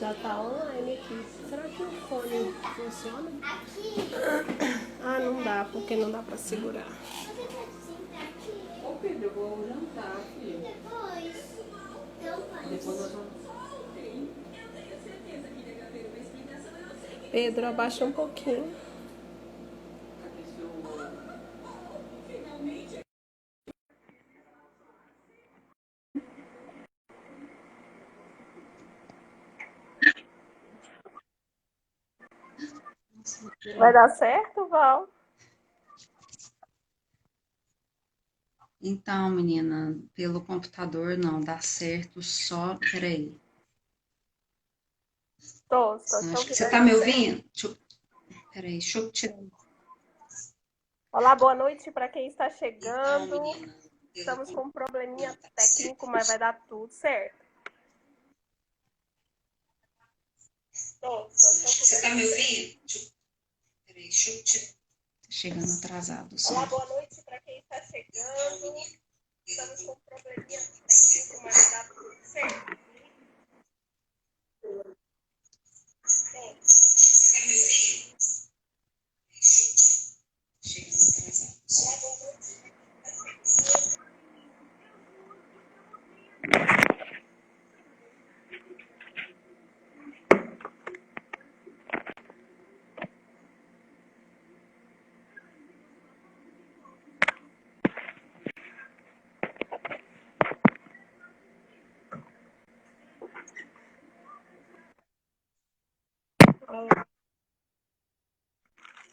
já tá online aqui. Será que o fone funciona? Ah, não dá, porque não dá pra segurar. Ô Pedro, eu vou jantar, filho. Depois nós vamos. Pedro, abaixa um pouquinho. Vai dar certo, Val? Então, menina, pelo computador não dá certo, só. Peraí. Tô Acho que ouvindo. você tá me ouvindo? Peraí, deixa eu tirar. Olá, boa noite para quem está Então, chegando. menina, Estamos com um probleminha não dá técnico, certo. mas vai dar tudo certo. Acho que você tá me ouvindo? Peraí, deixa eu tirar. Tá chegando atrasado, só. Olá, boa noite para quem está chegando. Estamos com um probleminha técnico, mas vai dar tudo certo. Você tá me ouvindo? Chegando atrasado, só.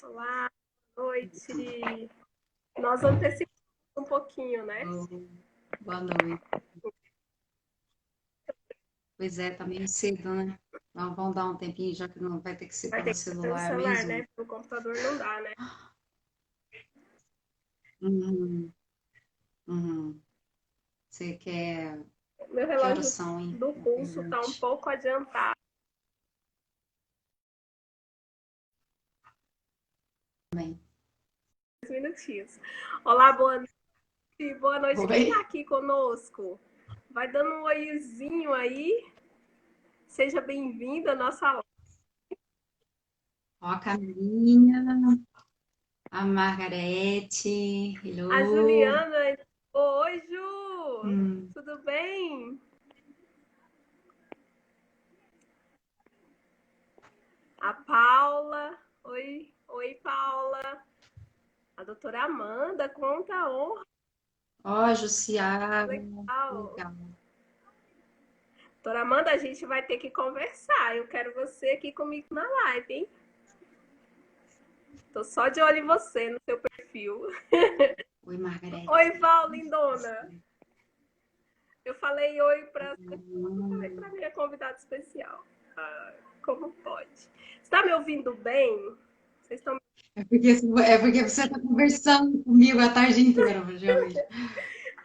Olá, boa noite. Nós antecipamos um pouquinho, né? Boa noite. Pois é, tá meio cedo, né? Então, vamos dar um tempinho, já que não vai ter que ser Vai pelo ter que ser pelo celular celular, mesmo. né? Pelo computador não dá, né? Uhum, uhum. Você quer. Meu Que horas relógio são, hein? do Me pulso tá um pergunte. pouco adiantado. Bem. Minutinhos. Olá, boa noite. Boa noite. Quem tá Oi? aqui conosco? Vai dando um oizinho aí. Seja bem-vindo à nossa live. Ó, a Camilinha, a Margarete, A hello. Juliana. Oi, Ju! Hum. Tudo bem? A Paula. Oi, oi, Paula. A doutora Amanda, conta a honra. Ó, Jussiara, Legal. legal. Doutora Amanda, a gente vai ter que conversar. Eu quero você aqui comigo na live, hein? Tô só de olho em você, no seu perfil. Oi, Margarete. Oi, Val, lindona. Eu falei oi para minha convidada especial. Ah, como pode? Você tá me ouvindo bem? Vocês estão... É porque você está conversando comigo a tarde inteira, praticamente.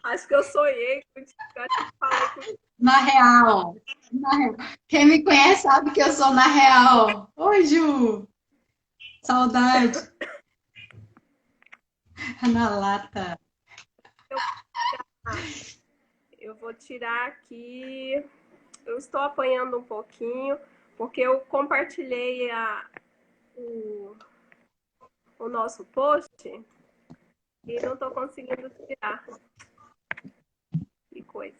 Acho que eu sonhei contigo, acho que eu falei contigo. Na real, na real. Quem me conhece sabe que eu sou na real. Oi, Ju. Saudade. Na lata. Eu vou tirar aqui. Eu estou apanhando um pouquinho, porque eu compartilhei o nosso post e não estou conseguindo tirar. Que coisa.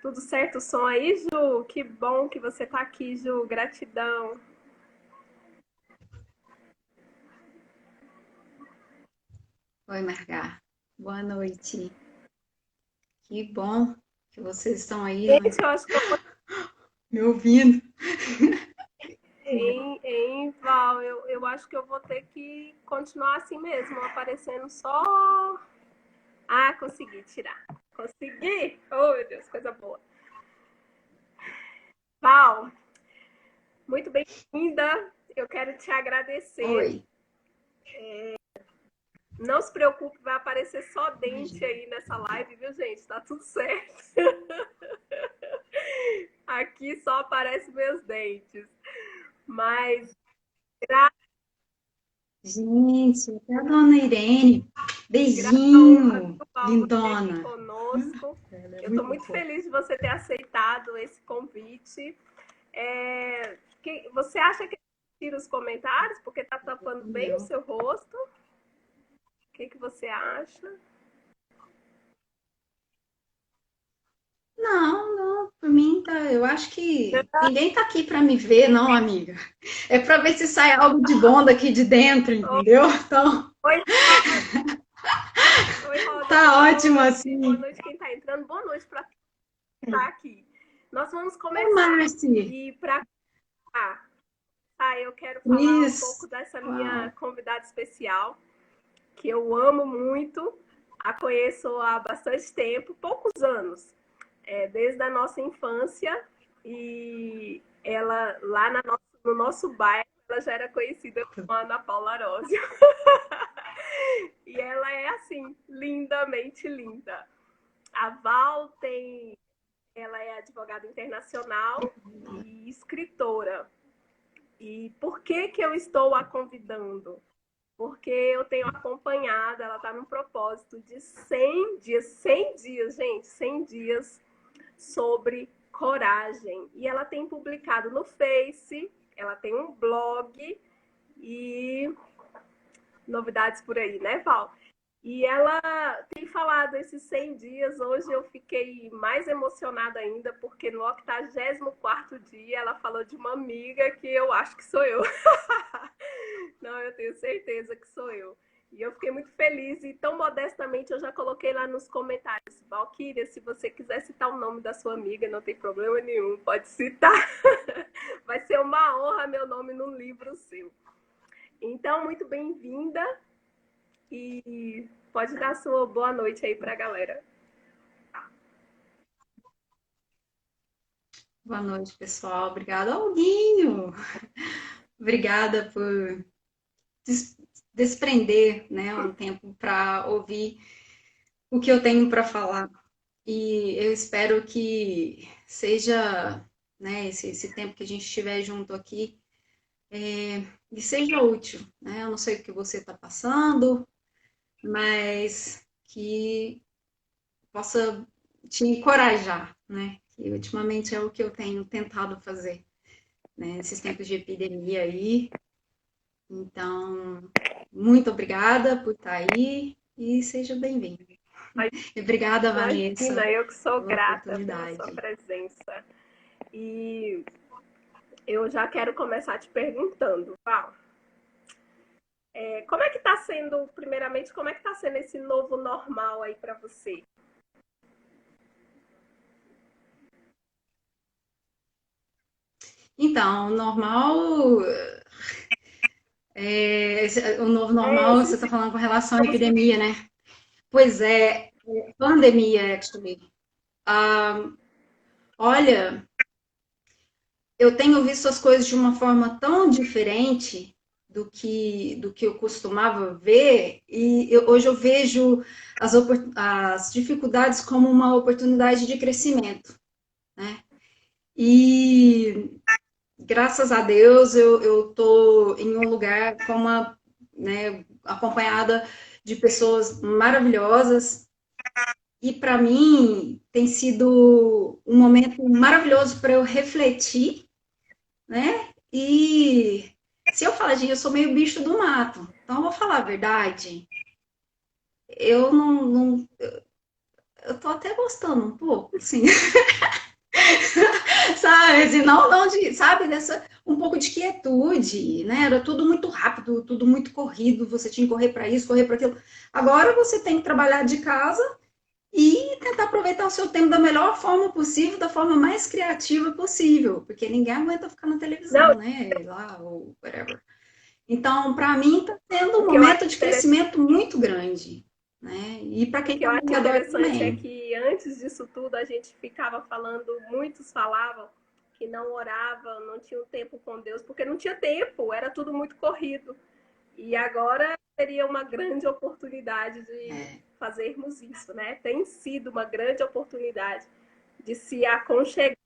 Tudo certo o som aí, Ju? Que bom que você está aqui, Ju. Gratidão. Oi, Margar. Boa noite. Que bom que vocês estão aí, Gente, eu acho que eu vou me ouvindo. em Val, eu acho que eu vou ter que continuar assim mesmo, aparecendo só. Ah, consegui tirar. Consegui! Oh, meu Deus, coisa boa. Val, muito bem-vinda. Eu quero te agradecer. Oi. Não se preocupe, vai aparecer só dente aí nessa live, viu, gente? Tá tudo certo. Aqui só aparecem meus dentes. Mas Gente, até a dona Irene. graças a honra Beijinho, do Val você aqui lindona. conosco. Eu estou Muito muito fofo. feliz de você ter aceitado esse convite. Você acha que tira os comentários porque está tampando bem o Meu. seu rosto? O que você acha? Não, não, por mim tá. Eu acho que ninguém tá aqui para me ver, não, amiga. É para ver se sai algo de bom daqui de dentro, entendeu? Então, Oi, oi, Rosa, tá boa ótimo noite. Boa assim. noite quem está entrando. Boa noite para quem está aqui. Nós vamos Ô, começar. Marci, E para eu quero falar um pouco Cris, dessa minha uau. convidada especial, que eu amo muito. A conheço há bastante tempo, poucos anos, desde a nossa infância. E ela, lá no nosso bairro, ela já era conhecida como Ana Paula Arósio. E ela é assim, lindamente linda. A Val ela é advogada internacional e escritora. E por que eu estou a convidando? Porque eu tenho acompanhado, ela está num propósito de 100 dias, gente, 100 dias sobre coragem. E ela tem publicado no Face, ela tem um blog e novidades por aí, né, Val? E ela tem falado esses 100 dias. Hoje eu fiquei mais emocionada ainda, porque no 84º dia ela falou de uma amiga que eu acho que sou eu. Não, eu tenho certeza que sou eu. E eu fiquei muito feliz e tão modestamente eu já coloquei lá nos comentários. Valquíria, se você quiser citar o nome da sua amiga, não tem problema nenhum, pode citar. Vai ser uma honra meu nome no livro seu. Então, muito bem-vinda e pode dar sua boa noite aí para a galera. Boa noite, pessoal. Obrigada, Alguinho. Obrigada por desprender, né, um tempo para ouvir o que eu tenho para falar. E eu espero que seja, né, esse tempo que a gente estiver junto aqui, e seja útil, né? Eu não sei o que você está passando, mas que possa te encorajar, né? Que ultimamente é o que eu tenho tentado fazer, né? Nesses tempos de epidemia aí. Então, muito obrigada por estar aí e seja bem-vindo. E obrigada, Imagina, Vanessa, eu que sou pela grata pela sua oportunidade. presença. E eu já quero começar te perguntando, Val, como é que está sendo, primeiramente, como é que está sendo esse novo normal aí para você? Então, o normal, o novo normal, você está falando com relação à epidemia, né? Pois é, pandemia, actually. Ah, olha, eu tenho visto as coisas de uma forma tão diferente do que eu costumava ver, e hoje eu vejo as dificuldades como uma oportunidade de crescimento, né? E graças a Deus eu tô em um lugar com uma, né, acompanhada de pessoas maravilhosas e para mim tem sido um momento maravilhoso para eu refletir, né? E se eu falar, gente, eu sou meio bicho do mato, então eu vou falar a verdade. Eu não eu tô até gostando um pouco, assim. Sabe, assim, não de, sabe, dessa um pouco de quietude, né? Era tudo muito rápido, tudo muito corrido, você tinha que correr para isso, correr para aquilo. Agora você tem que trabalhar de casa e tentar aproveitar o seu tempo da melhor forma possível, da forma mais criativa possível, porque ninguém aguenta ficar na Não, televisão, né? Lá ou whatever. Então, para mim, está sendo o um que eu acho momento de crescimento muito grande, né? E para O quem que está eu ao acho meu redor interessante é também. que antes disso tudo a gente ficava falando, muitos falavam que não oravam, não tinham tempo com Deus, porque não tinha tempo, era tudo muito corrido. E agora seria uma grande oportunidade de É, fazermos isso, né? Tem sido uma grande oportunidade de se aconchegar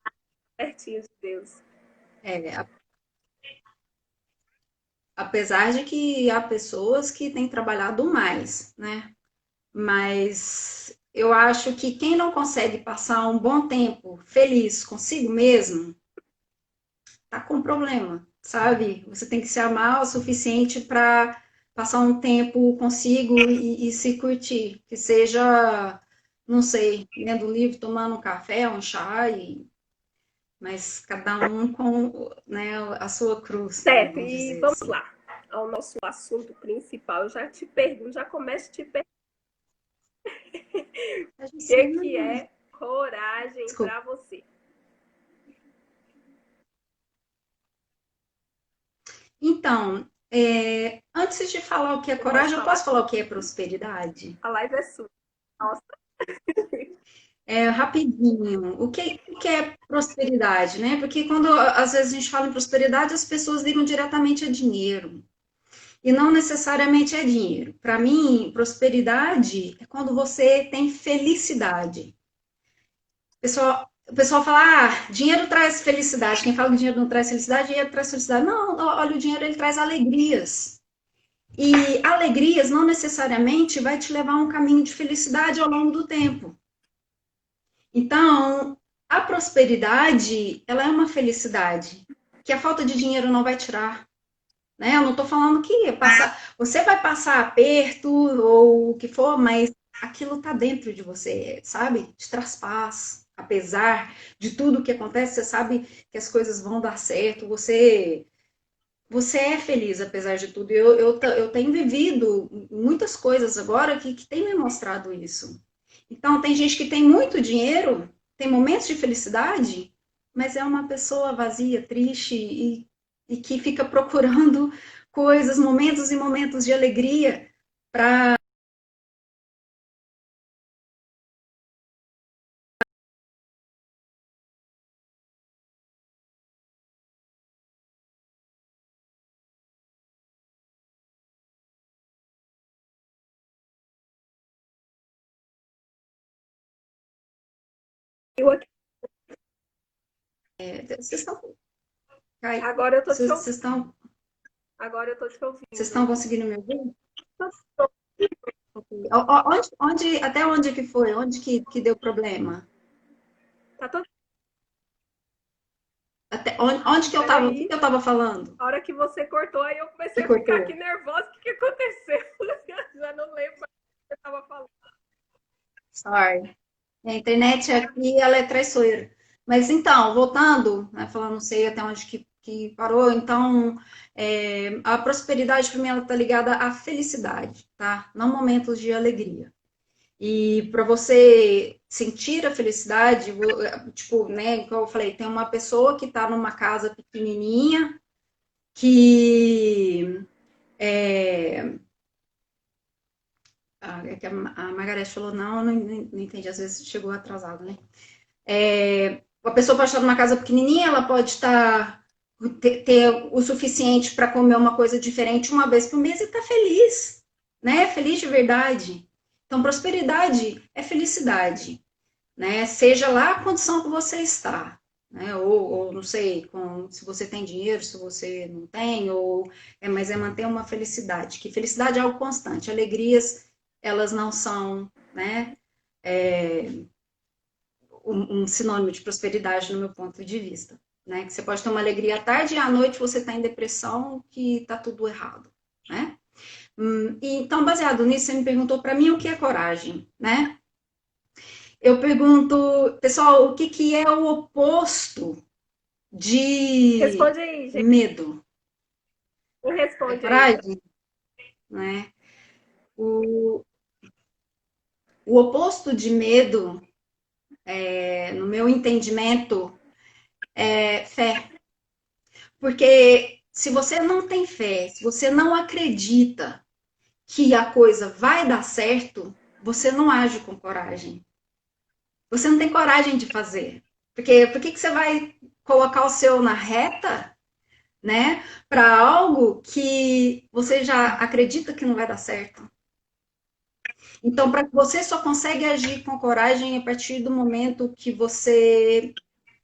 pertinho de Deus. é, apesar de que há pessoas que têm trabalhado mais, né? Mas eu acho que quem não consegue passar um bom tempo feliz consigo mesmo, tá com problema, sabe? Você tem que se amar o suficiente para passar um tempo consigo e se curtir. Que seja, não sei, lendo um livro, tomando um café, um chá, mas cada um com, né, a sua cruz, Certo, vamos e dizer vamos assim. lá ao nosso assunto principal. Eu já te pergunto, já começo te perguntando A gente o se- que é coragem Desculpa. para você. Então, antes de falar o que é Eu posso coragem, eu posso falar falar o tudo. que é prosperidade? A live é sua. Nossa, Rapidinho, o que é prosperidade, né? Porque quando às vezes a gente fala em prosperidade, as pessoas ligam diretamente a dinheiro. E não necessariamente é dinheiro. Para mim, prosperidade é quando você tem felicidade. O pessoal fala, dinheiro traz felicidade. Quem fala que dinheiro não traz felicidade, dinheiro traz felicidade. Não, olha, o dinheiro ele traz alegrias. E alegrias não necessariamente vai te levar a um caminho de felicidade ao longo do tempo. Então, a prosperidade, ela é uma felicidade que a falta de dinheiro não vai tirar, né? Eu não estou falando que você vai passar aperto ou o que for, mas aquilo está dentro de você, sabe? Te traz paz. Apesar de tudo que acontece, você sabe que as coisas vão dar certo, você é feliz apesar de tudo. Eu tenho vivido muitas coisas agora que têm me mostrado isso. Então, tem gente que tem muito dinheiro, tem momentos de felicidade, mas é uma pessoa vazia, triste e que fica procurando coisas, momentos e momentos de alegria para. eu aqui. Vocês estão. Agora eu tô te Vocês ouvindo. estão. Agora eu tô te Vocês estão ouvindo. conseguindo me ouvir? Até onde que foi? Onde que deu problema? Tá todo Onde que eu estava? O que Peraí. que eu estava falando? A hora que você cortou, aí eu comecei Que a ficar cortou? aqui nervosa. O que aconteceu? Eu já não lembro mais o que eu tava falando. Sorry. A internet aqui, ela é traiçoeira. Mas então, voltando, né, falando, não sei até onde que parou, então, a prosperidade para mim ela está ligada à felicidade, tá? Não momentos de alegria. E para você sentir a felicidade, tipo, né, como eu falei, tem uma pessoa que está numa casa pequenininha, que é, que a Margareth falou, não, eu não entendi, às vezes chegou atrasado, né? A pessoa pode estar numa casa pequenininha, ela pode ter o suficiente para comer uma coisa diferente uma vez por mês e estar feliz, né? Feliz de verdade. Então, prosperidade é felicidade, né? Seja lá a condição que você está, né? Ou não sei, se você tem dinheiro, se você não tem, mas é manter uma felicidade. Que felicidade é algo constante. Alegrias, elas não são, né? Um sinônimo de prosperidade no meu ponto de vista. Né? Que você pode ter uma alegria à tarde e à noite você está em depressão, que está tudo errado. Né? Então, baseado nisso, você me perguntou para mim o que é coragem. Né? Eu pergunto, pessoal, o que é o oposto de Responde aí, gente. medo? É Responde aí. coragem? Né? O, o oposto de medo, no meu entendimento, é fé. Porque se você não tem fé, se você não acredita que a coisa vai dar certo, você não age com coragem. Você não tem coragem de fazer. Porque por que você vai colocar o seu na reta, né, para algo que você já acredita que não vai dar certo? Então, para você só consegue agir com coragem a partir do momento que você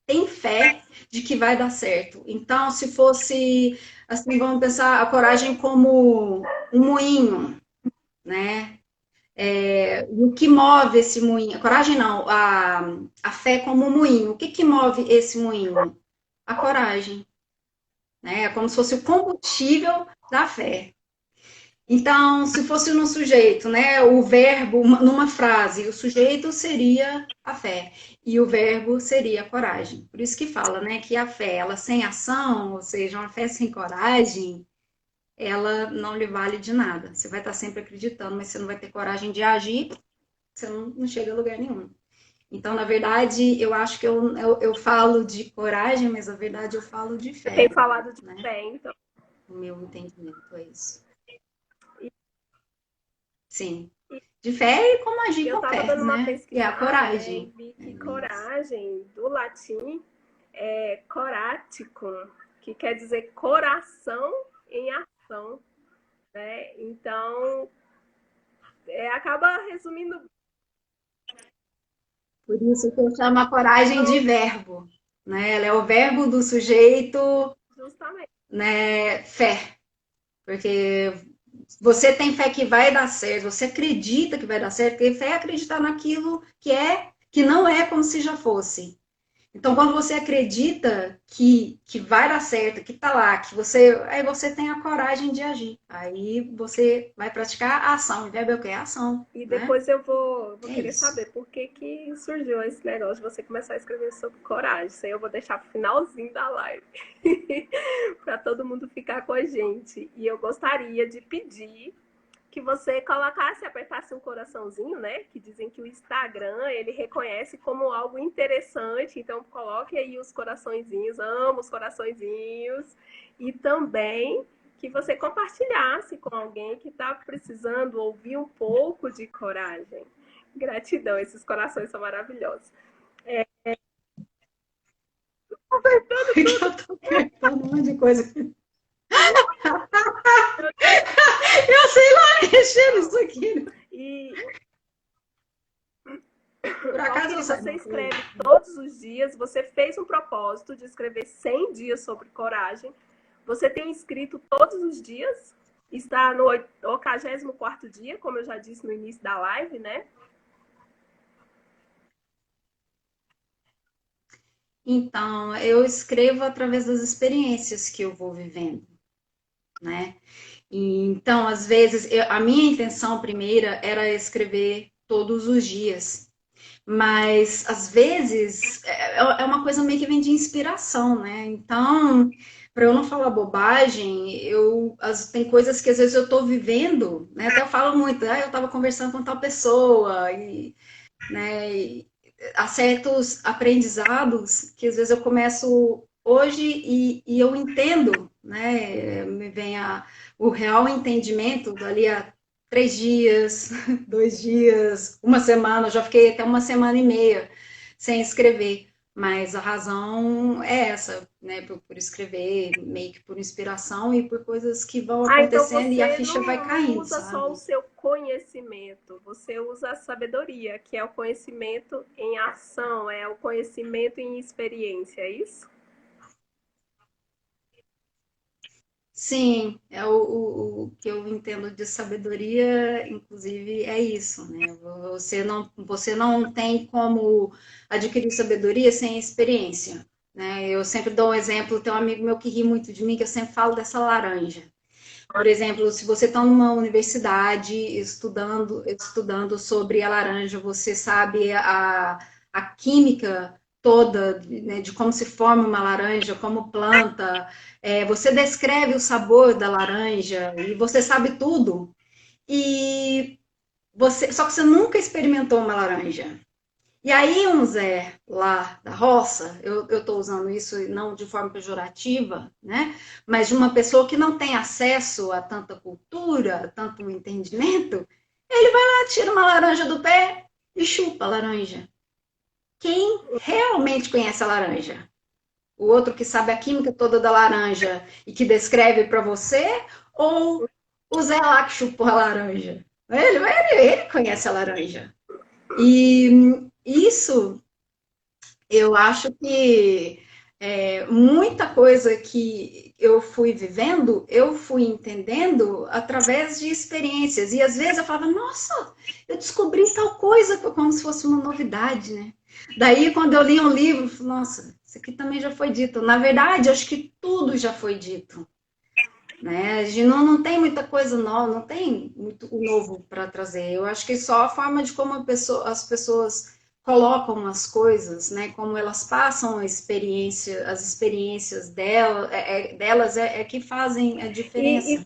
tem fé de que vai dar certo. Então, se fosse, assim, vamos pensar a coragem como um moinho, né? E o que move esse moinho? A coragem não, a fé como um moinho. O que que move esse moinho? A coragem, né? É como se fosse o combustível da fé. Então, se fosse no sujeito, né, o verbo numa frase, o sujeito seria a fé e o verbo seria a coragem. Por isso que fala, né, que a fé, ela sem ação, ou seja, uma fé sem coragem, ela não lhe vale de nada. Você vai estar sempre acreditando, mas você não vai ter coragem de agir, você não chega a lugar nenhum. Então, na verdade, eu acho que eu falo de coragem, mas na verdade eu falo de Eu tenho fé, falado de né? fé, então. O meu entendimento é isso. E Sim. De fé e como agir eu com estava fé, dando uma né? E a pesquisada, né, e coragem. vi É que isso. coragem, do latim, é coraticum, que quer dizer coração em ação, né? Então, acaba resumindo Por isso que eu chamo a coragem de verbo, né? Ela é o verbo do sujeito, justamente. né? Fé. Porque você tem fé que vai dar certo, você acredita que vai dar certo, porque fé é acreditar naquilo que não é como se já fosse. Então, quando você acredita que vai dar certo, que tá lá, aí você tem a coragem de agir. Aí você vai praticar a ação. O verbo é o quê? A ação, E né? depois eu vou É querer isso. saber por que, que surgiu esse negócio de você começar a escrever sobre coragem. Isso aí eu vou deixar pro finalzinho da live. para todo mundo ficar com a gente. E eu gostaria de pedir que você colocasse, apertasse um coraçãozinho, né? Que dizem que o Instagram ele reconhece como algo interessante. Então coloque aí os coraçõezinhos, amo os coraçõezinhos. E também que você compartilhasse com alguém que está precisando ouvir um pouco de coragem. Gratidão, esses corações são maravilhosos. Apertando Porque tudo. eu tô apertando um monte de coisa. Eu sei lá mexer nisso aqui. E, Por acaso eu Valquíria, sei você uma coisa. escreve todos os dias, você fez um propósito de escrever 100 dias sobre coragem. Você tem escrito todos os dias, está no 84º dia, como eu já disse no início da live, né? Então, eu escrevo através das experiências que eu vou vivendo, né? Então, às vezes, a minha intenção primeira era escrever todos os dias, mas às vezes é uma coisa meio que vem de inspiração, né? Então, para eu não falar bobagem, tem coisas que às vezes eu estou vivendo, né? Até eu falo muito, eu estava conversando com tal pessoa, né? Há certos aprendizados que às vezes eu começo hoje e eu entendo, né? Me vem o real entendimento dali a 3 dias, 2 dias, uma semana, eu já fiquei até uma semana e meia sem escrever. Mas a razão é essa, né? Por escrever, meio que por inspiração e por coisas que vão Ah, então acontecendo e a você ficha vai não caindo, usa só o sabe? seu conhecimento, você usa a sabedoria, que é o conhecimento em ação, é o conhecimento em experiência, é isso? Sim, o que eu entendo de sabedoria, inclusive, é isso, né? Você não tem como adquirir sabedoria sem experiência, né? Eu sempre dou um exemplo, tem um amigo meu que ri muito de mim, que eu sempre falo dessa laranja. Por exemplo, se você está numa universidade estudando sobre a laranja, você sabe a química toda, né, de como se forma uma laranja, como planta, você descreve o sabor da laranja e você sabe tudo. E só que você nunca experimentou uma laranja. E aí, um Zé lá da roça, eu estou usando isso não de forma pejorativa, né? Mas de uma pessoa que não tem acesso a tanta cultura, tanto entendimento, ele vai lá, tira uma laranja do pé e chupa a laranja. Quem realmente conhece a laranja? O outro que sabe a química toda da laranja e que descreve para você? Ou o Zé lá que chupou a laranja? Ele conhece a laranja. E isso eu acho que muita coisa que eu fui vivendo, eu fui entendendo através de experiências. E às vezes eu falava, nossa, eu descobri tal coisa, como se fosse uma novidade, né? Daí, quando eu li um livro, eu falei, nossa, isso aqui também já foi dito. Na verdade, acho que tudo já foi dito, né? A gente não tem muita coisa nova, não tem muito novo para trazer. Eu acho que só a forma de como as pessoas colocam as coisas, né? Como elas passam a experiência, as experiências delas que fazem a diferença,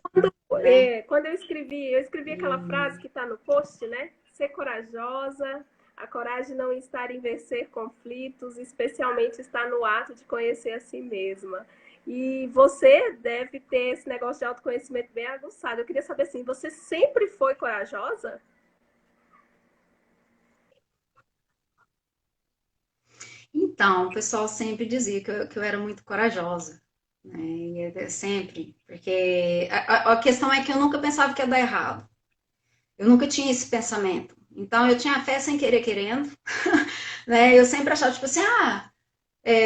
né? Quando eu escrevi aquela frase que está no post, né? Ser corajosa, a coragem não está em vencer conflitos, especialmente está no ato de conhecer a si mesma. E você deve ter esse negócio de autoconhecimento bem aguçado. Eu queria saber assim, você sempre foi corajosa? Então, o pessoal sempre dizia que eu era muito corajosa, né? Sempre, porque a questão é que eu nunca pensava que ia dar errado. Eu nunca tinha esse pensamento. Então, eu tinha fé sem querer querendo, né? Eu sempre achava, tipo assim,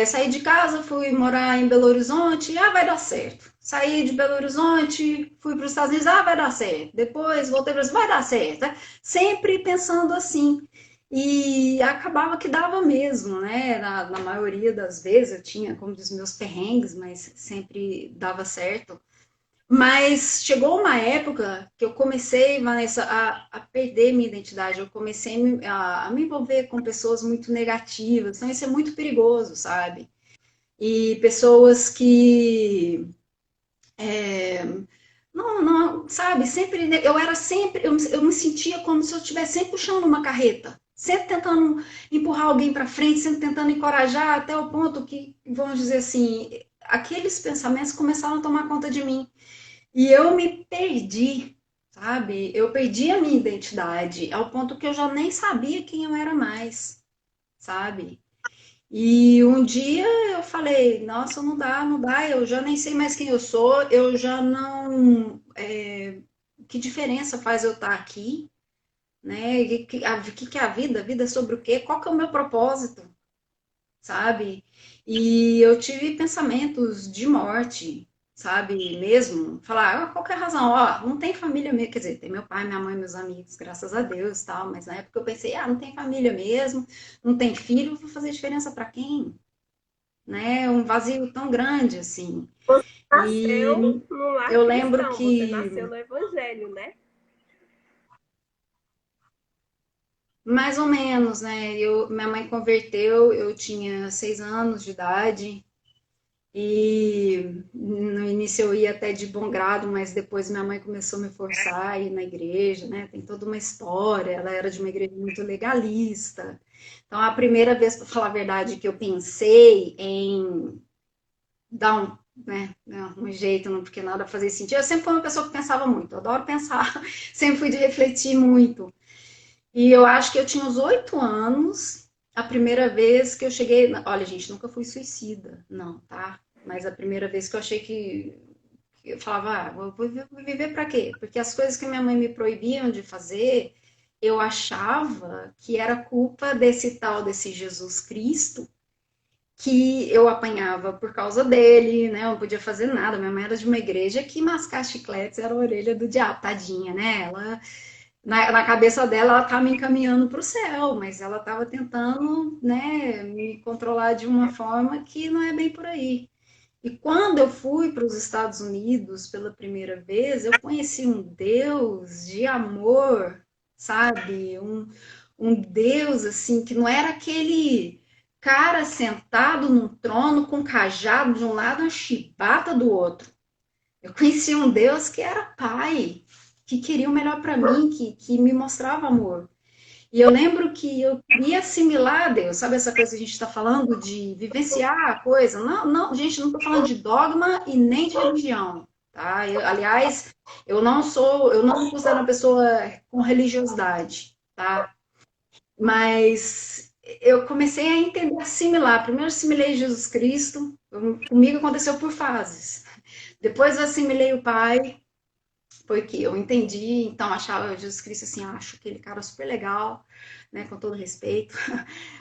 saí de casa, fui morar em Belo Horizonte, vai dar certo. Saí de Belo Horizonte, fui para os Estados Unidos, vai dar certo. Depois voltei para os vai dar certo. Né? Sempre pensando assim. E acabava que dava mesmo, né? Na maioria das vezes eu tinha, como diz, meus perrengues, mas sempre dava certo. Mas chegou uma época que eu comecei, Vanessa, a perder minha identidade. Eu comecei a me envolver com pessoas muito negativas. Então, isso é muito perigoso, sabe? E pessoas que não, sabe, sempre, eu era sempre, eu me sentia como se eu estivesse sempre puxando uma carreta, sempre tentando empurrar alguém para frente, sempre tentando encorajar, até o ponto que, vamos dizer assim, aqueles pensamentos começaram a tomar conta de mim. E eu me perdi, sabe? Eu perdi a minha identidade, ao ponto que eu já nem sabia quem eu era mais, sabe? E um dia eu falei, nossa, não dá, não dá, eu já nem sei mais quem eu sou, eu já não. Que diferença faz eu estar aqui, né? Que é a vida? A vida é sobre o quê? Qual que é o meu propósito, sabe? E eu tive pensamentos de morte, sabe? Mesmo, falar, qual que é a razão? Ó, não tem família mesmo, quer dizer, tem meu pai, minha mãe, meus amigos, graças a Deus, tal, mas na época eu pensei, não tem família mesmo, não tem filho, vou fazer diferença para quem? Né? Um vazio tão grande assim. Nasceu E no lar eu lembro cristão, você que nasceu no evangelho, né? mais ou menos, né? Minha mãe converteu, eu tinha 6 anos de idade e no início eu ia até de bom grado, mas depois minha mãe começou a me forçar a ir na igreja, né? Tem toda uma história. Ela era de uma igreja muito legalista. Então, a primeira vez, para falar a verdade, que eu pensei em dar um jeito, não, porque nada fazia sentido. Eu sempre fui uma pessoa que pensava muito, eu adoro pensar, sempre fui de refletir muito. E eu acho que eu tinha uns 8 anos, a primeira vez que eu cheguei. Olha, gente, nunca fui suicida, não, tá? Mas a primeira vez que eu achei que eu falava, vou viver para quê? Porque as coisas que minha mãe me proibiam de fazer, eu achava que era culpa desse tal, desse Jesus Cristo, que eu apanhava por causa dele, né? Eu não podia fazer nada. Minha mãe era de uma igreja que mascar chicletes era a orelha do diabo, tadinha, né? Ela, na cabeça dela, ela estava me encaminhando para o céu, mas ela estava tentando, né, me controlar de uma forma que não é bem por aí. E quando eu fui para os Estados Unidos pela primeira vez, eu conheci um Deus de amor, sabe? Um Deus assim que não era aquele cara sentado num trono com um cajado de um lado e uma chibata do outro. Eu conheci um Deus que era pai, que queria o melhor para mim, que me mostrava amor. E eu lembro que eu queria assimilar a Deus, sabe essa coisa que a gente está falando de vivenciar a coisa? Não, não, gente, não estou falando de dogma e nem de religião, tá? Aliás, eu não me considero uma pessoa com religiosidade, tá? Mas eu comecei a entender, assimilar. Primeiro assimilei Jesus Cristo, comigo aconteceu por fases. Depois eu assimilei o Pai, foi que eu entendi, então achava Jesus Cristo assim, acho aquele cara super legal, né, com todo respeito.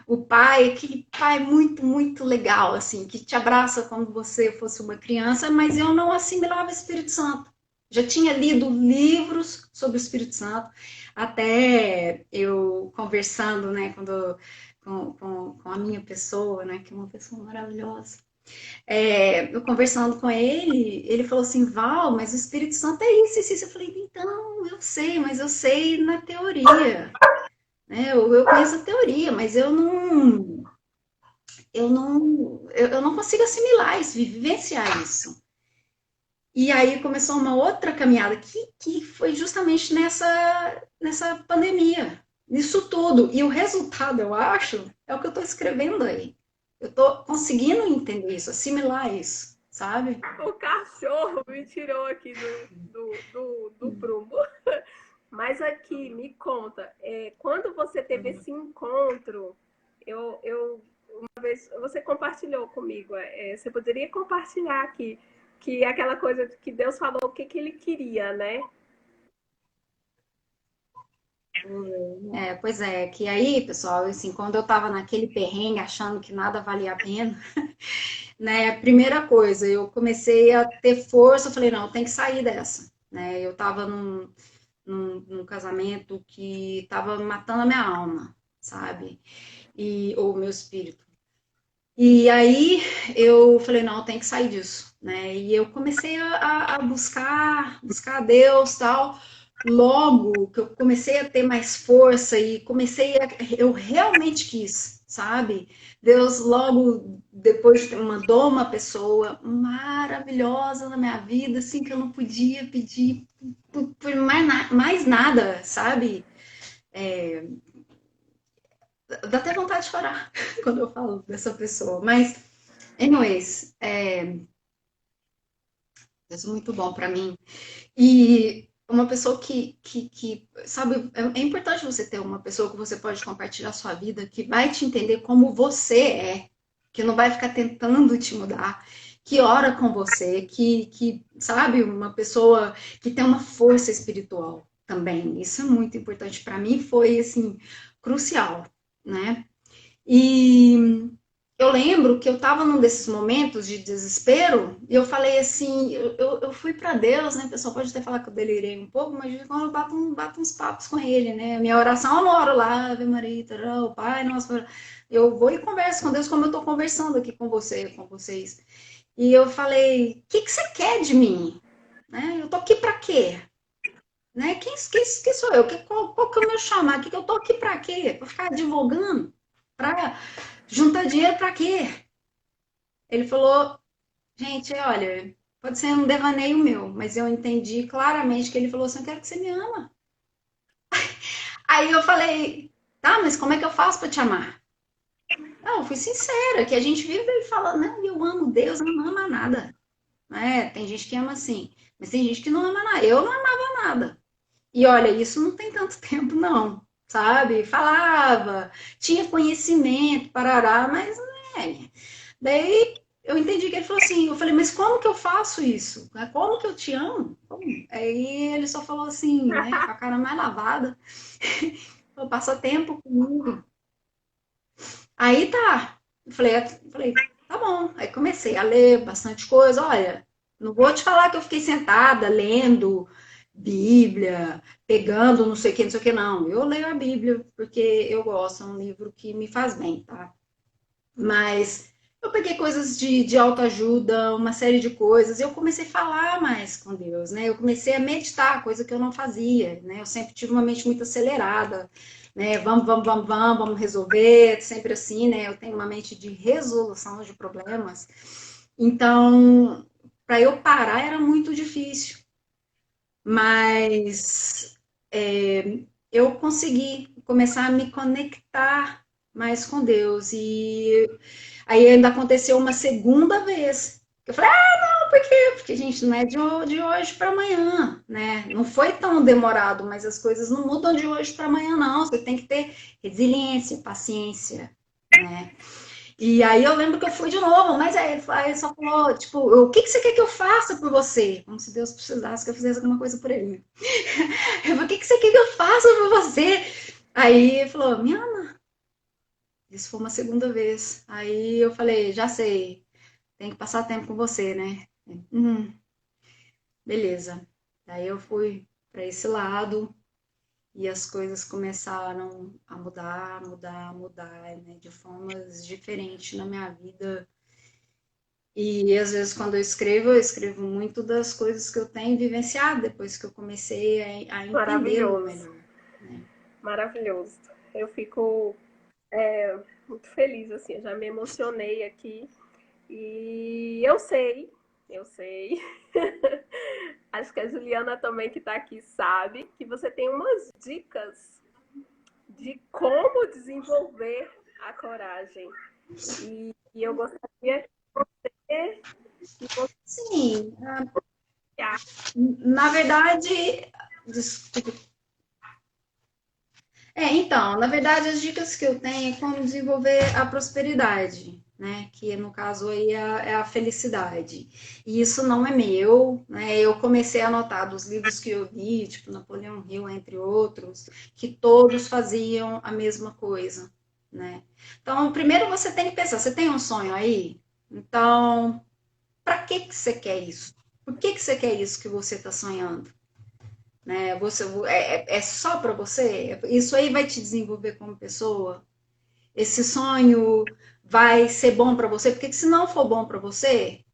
O pai, aquele pai muito, muito legal, assim, que te abraça como você fosse uma criança, mas eu não assimilava o Espírito Santo. Já tinha lido livros sobre o Espírito Santo, até eu conversando, né, com a minha pessoa, né, que é uma pessoa maravilhosa. Eu conversando com ele, ele falou assim, Val, mas o Espírito Santo é isso, isso, isso. Eu falei, então, eu sei, mas eu sei na teoria, né? Eu conheço a teoria, mas eu não consigo assimilar isso, vivenciar isso. E aí começou uma outra caminhada que foi justamente nessa pandemia, nisso tudo. E o resultado, eu acho, é o que eu estou escrevendo aí. Eu estou conseguindo entender isso, assimilar isso, sabe? O cachorro me tirou aqui do prumo. Mas aqui, me conta, quando você teve esse encontro, uma vez você compartilhou comigo, você poderia compartilhar aqui, que é aquela coisa que Deus falou o que ele queria, né? Pois é, que aí, pessoal, assim, quando eu estava naquele perrengue, achando que nada valia a pena, né, primeira coisa, eu comecei a ter força, eu falei, não, tem que sair dessa, né, eu estava num casamento que estava matando a minha alma, sabe, ou o meu espírito. E aí eu falei, não, tem que sair disso, né? E eu comecei a buscar a Deus, tal. Logo que eu comecei a ter mais força e eu realmente quis, sabe? Deus logo depois mandou uma pessoa maravilhosa na minha vida, assim, que eu não podia pedir por mais nada, sabe? Dá até vontade de chorar quando eu falo dessa pessoa, mas anyways, isso é muito bom para mim. E uma pessoa sabe, é importante você ter uma pessoa que você pode compartilhar a sua vida, que vai te entender como você é, que não vai ficar tentando te mudar, que ora com você, sabe, uma pessoa que tem uma força espiritual também. Isso é muito importante para mim, foi assim crucial, né? E eu lembro que eu estava num desses momentos de desespero e eu falei assim, eu fui para Deus, né? O pessoal pode até falar que eu delirei um pouco, mas quando eu bato uns papos com ele, né? Minha oração, eu não oro lá, Ave Maria, o Pai, nossa, eu vou e converso com Deus como eu estou conversando aqui com você, com vocês. E eu falei, o que você quer de mim? Né? Eu tô aqui para quê? Né? Quem sou eu? Qual que é o meu chamado? Que eu tô aqui para quê? Para ficar advogando? Para juntar dinheiro para quê? Ele falou, gente, olha, pode ser um devaneio meu, mas eu entendi claramente que ele falou assim, eu quero que você me ama. Aí eu falei, tá, mas como é que eu faço para te amar? Não, eu fui sincera, que a gente vive e fala, não, eu amo Deus, não ama nada. Tem gente que ama assim, mas tem gente que não ama nada. Eu não amava nada. E olha, isso não tem tanto tempo, não, sabe? Falava, tinha conhecimento, parará, mas né. Daí eu entendi que ele falou assim, eu falei, mas como que eu faço isso? Como que eu te amo? Como? Aí ele só falou assim, né, com a cara mais lavada, passa tempo comigo. Aí tá, eu falei, tá bom. Aí comecei a ler bastante coisa, olha, não vou te falar que eu fiquei sentada lendo Bíblia, pegando não sei o que, não. Eu leio a Bíblia porque eu gosto, é um livro que me faz bem, tá? Mas eu peguei coisas de autoajuda, uma série de coisas, e eu comecei a falar mais com Deus, né? Eu comecei a meditar, coisa que eu não fazia, né? Eu sempre tive uma mente muito acelerada, né? Vamos resolver, sempre assim, né? Eu tenho uma mente de resolução de problemas. Então, para eu parar era muito difícil. Mas eu consegui começar a me conectar mais com Deus. E aí ainda aconteceu uma segunda vez. Eu falei, não, por quê? Porque, gente, não é de hoje para amanhã, né? Não foi tão demorado, mas as coisas não mudam de hoje para amanhã, não. Você tem que ter resiliência, paciência, né? E aí eu lembro que eu fui de novo, mas aí só falou, tipo, o que que você quer que eu faça por você? Como se Deus precisasse que eu fizesse alguma coisa por ele. Eu falei, o que que você quer que eu faça por você? Aí ele falou, me ama. Isso foi uma segunda vez. Aí eu falei, já sei, tem que passar tempo com você, né? Hum, beleza. Aí eu fui para esse lado e as coisas começaram a mudar, mudar, mudar, né? De formas diferentes na minha vida. E às vezes quando eu escrevo muito das coisas que eu tenho vivenciado depois que eu comecei a entendê-lo Maravilhoso, melhor, né? maravilhoso. Eu fico muito feliz, assim, eu já me emocionei aqui. E eu sei. Acho que a Juliana também que está aqui sabe que você tem umas dicas de como desenvolver a coragem. E eu gostaria que você Sim, na verdade, desculpa. Então, na verdade, as dicas que eu tenho é como desenvolver a prosperidade, né? Que no caso aí é a felicidade. E isso não é meu, né? Eu comecei a anotar dos livros que eu li, tipo Napoleão Hill, entre outros, que todos faziam a mesma coisa, né? Então, primeiro você tem que pensar, você tem um sonho aí? Então, para que você quer isso? Por que você quer isso que você está sonhando? Né? É só para você? Isso aí vai te desenvolver como pessoa? Esse sonho vai ser bom para você? Porque se não for bom para você,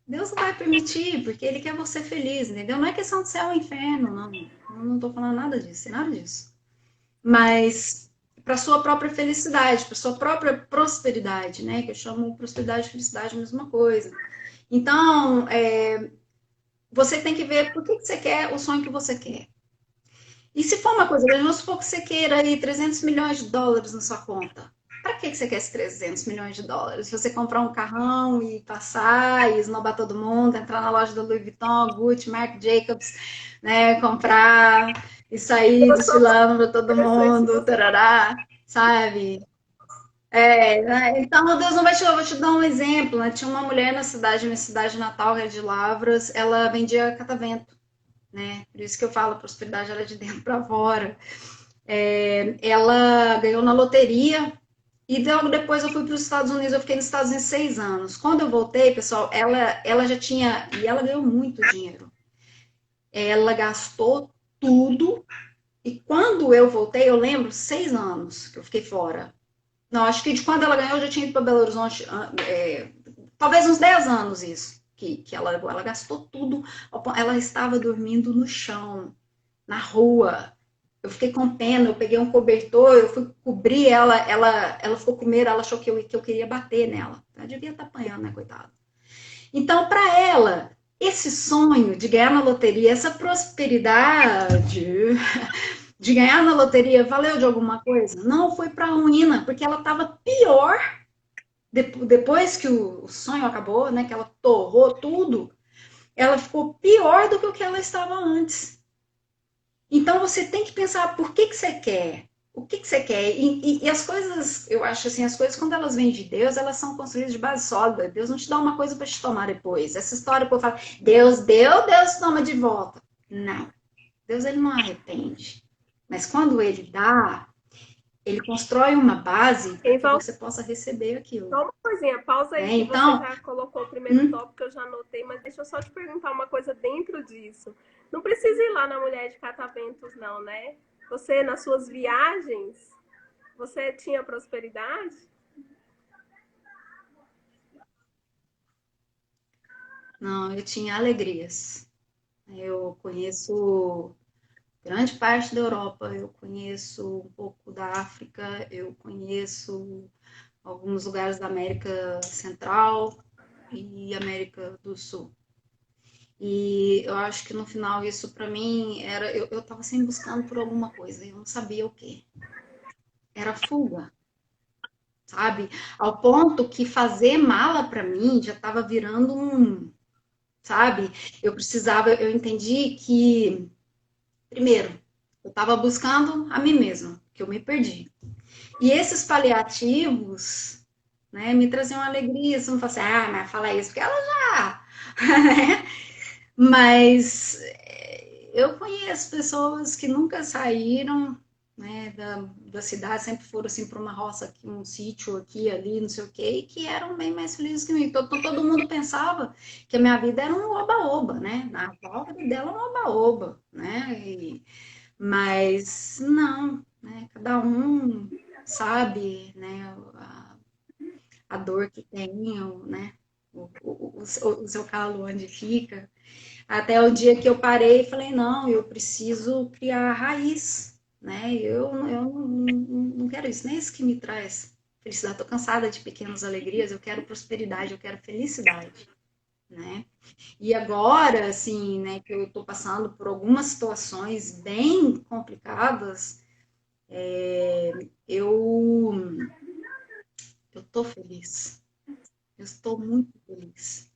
Deus não vai permitir, porque Ele quer você feliz, entendeu? Não é questão de céu ou inferno, não. Eu não estou falando nada disso, nada disso. Mas para sua própria felicidade, para sua própria prosperidade, né? Que eu chamo prosperidade e felicidade a mesma coisa. Então, você tem que ver por que você quer o sonho que você quer. E se for uma coisa, vamos supor que você queira aí 300 milhões de dólares na sua conta. Para que você quer esses 300 milhões de dólares? Se você comprar um carrão e passar e esnobar todo mundo, entrar na loja da Louis Vuitton, Gucci, Marc Jacobs, né, comprar e sair desfilando para todo interessante mundo, você tarará, sabe? Né? Então, Deus não vai te. Eu vou te dar um exemplo. Né? Tinha uma mulher na cidade, minha cidade natal, Red de Lavras, ela vendia catavento, né? Por isso que eu falo, a prosperidade era de dentro para fora. Ela ganhou na loteria e logo depois eu fui para os Estados Unidos. Eu fiquei nos Estados Unidos 6 anos. Quando eu voltei, pessoal, ela já tinha e ela ganhou muito dinheiro. Ela gastou tudo e quando eu voltei, eu lembro 6 anos que eu fiquei fora. Não, acho que de quando ela ganhou, eu já tinha ido para Belo Horizonte, talvez uns 10 anos isso, que ela gastou tudo. Ela estava dormindo no chão, na rua. Eu fiquei com pena, eu peguei um cobertor, eu fui cobrir ela ficou com medo, ela achou que eu queria bater nela. Ela devia estar apanhando, né, coitada? Então, para ela, esse sonho de ganhar na loteria, essa prosperidade de ganhar na loteria, valeu de alguma coisa? Não, foi para a ruína, porque ela estava pior depois que o sonho acabou, né, que ela torrou tudo, ela ficou pior do que o que ela estava antes. Então você tem que pensar por que você quer, o que você quer. E as coisas, eu acho assim, as coisas quando elas vêm de Deus, elas são construídas de base sólida. Deus não te dá uma coisa para te tomar depois. Essa história que eu falo, Deus deu, Deus toma de volta. Não, Deus ele não arrepende. Mas quando ele dá, ele constrói uma base para que envolve você possa receber aquilo. só uma coisinha, pausa aí Né? que você Então, já colocou o primeiro tópico, eu já anotei, mas deixa eu só te perguntar uma coisa dentro disso. Não precisa ir lá na Mulher de Cataventos, não, né? Você, nas suas viagens, você tinha prosperidade? não, eu tinha alegrias. Eu conheço grande parte da Europa, eu conheço um pouco da África, eu conheço alguns lugares da América Central e América do Sul. E eu acho que no final isso para mim era. Eu estava sempre buscando por alguma coisa, eu não sabia o que. Era fuga, sabe? Ao ponto que fazer mala para mim já estava virando um. Sabe? Eu entendi que, primeiro, eu estava buscando a mim mesma, que eu me perdi. E esses paliativos, né? Me traziam alegria. Você não fala assim, ah, mas fala isso, porque ela já. Mas eu conheço pessoas que nunca saíram, né, da cidade, sempre foram assim para uma roça, aqui, um sítio aqui, ali, não sei o quê, e que eram bem mais felizes que mim. Todo mundo pensava que a minha vida era um oba-oba, né? Na volta dela um oba-oba, né? Mas não, né? Cada um sabe, né? A dor que tem, né? O seu calo onde fica. Até o dia que eu parei e falei, não, eu preciso criar raiz, né? Eu não quero isso, nem isso que me traz felicidade. Estou cansada de pequenas alegrias, eu quero prosperidade, eu quero felicidade, né? E agora, assim, né, que eu estou passando por algumas situações bem complicadas, eu estou feliz, eu estou muito feliz,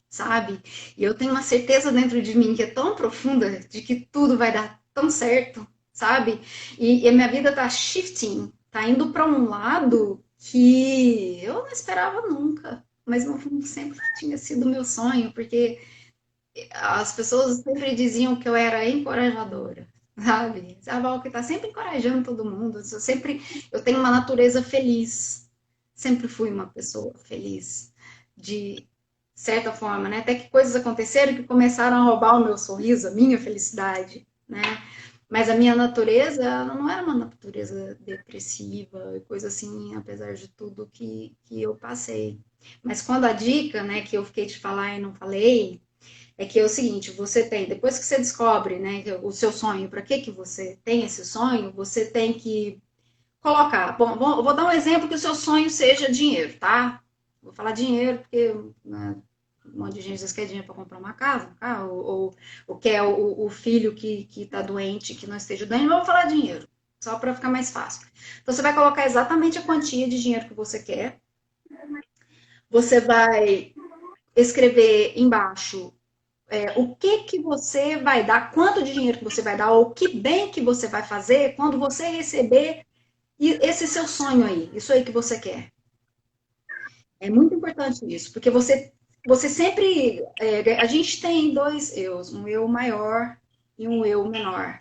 sabe? E eu tenho uma certeza dentro de mim que é tão profunda de que tudo vai dar tão certo, sabe? E a minha vida tá shifting, tá indo para um lado que eu não esperava nunca, mas no fundo sempre tinha sido meu sonho, porque as pessoas sempre diziam que eu era encorajadora, sabe? A Val que tá sempre encorajando todo mundo, eu tenho uma natureza feliz, sempre fui uma pessoa feliz, de certa forma, né? Até que coisas aconteceram que começaram a roubar o meu sorriso, a minha felicidade, né? Mas a minha natureza, ela não era uma natureza depressiva, coisa assim, apesar de tudo que eu passei. Mas quando a dica, né, que eu fiquei de falar e não falei, é que é o seguinte, você tem, depois que você descobre, né, o seu sonho, para que você tem esse sonho, você tem que colocar. Bom, vou dar um exemplo que o seu sonho seja dinheiro, tá? Vou falar dinheiro porque, né, um monte de gente às vezes quer dinheiro para comprar uma casa, um carro, ou quer o filho que está doente, que não esteja doente, mas eu vou falar dinheiro, só para ficar mais fácil. Então, você vai colocar exatamente a quantia de dinheiro que você quer, você vai escrever embaixo o que você vai dar, quanto de dinheiro que você vai dar, ou que bem que você vai fazer quando você receber esse seu sonho aí, isso aí que você quer. É muito importante isso, porque você sempre. A gente tem dois eus, um eu maior e um eu menor.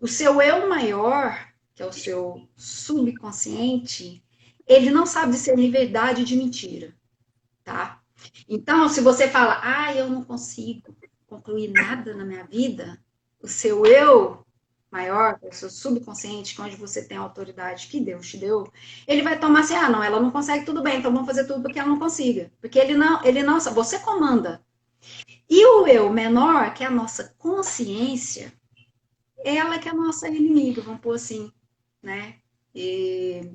O seu eu maior, que é o seu subconsciente, ele não sabe discernir verdade de mentira, tá? Então, se você fala, ah, eu não consigo concluir nada na minha vida, o seu eu maior, o seu subconsciente, que é onde você tem a autoridade que Deus te deu, ele vai tomar assim, ah, não, ela não consegue, tudo bem, então vamos fazer tudo para que ela não consiga. Porque ele não, você comanda. E o eu menor, que é a nossa consciência, ela que é a nossa inimiga, vamos pôr assim, né? E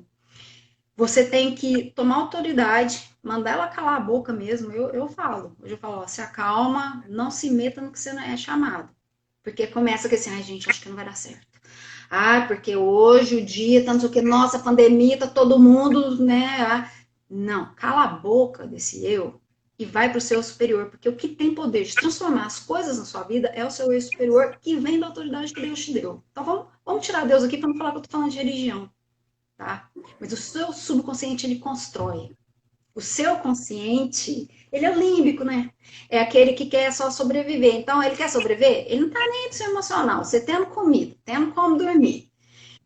você tem que tomar autoridade, mandar ela calar a boca mesmo. Eu falo, hoje eu falo, ó, se acalma, não se meta no que você não é chamado. Porque começa com assim, ai gente, acho que não vai dar certo. Ah, porque hoje o dia, tanto que, nossa, pandemia, tá todo mundo, né? Não, cala a boca desse eu e vai para o seu superior, porque o que tem poder de transformar as coisas na sua vida é o seu eu superior que vem da autoridade que Deus te deu. Então vamos tirar Deus aqui para não falar que eu tô falando de religião, tá? Mas o seu subconsciente ele constrói. O seu consciente, ele é o límbico, né? É aquele que quer só sobreviver. Então, ele quer sobreviver? Ele não tá nem do seu emocional. Você tendo comida, tendo como dormir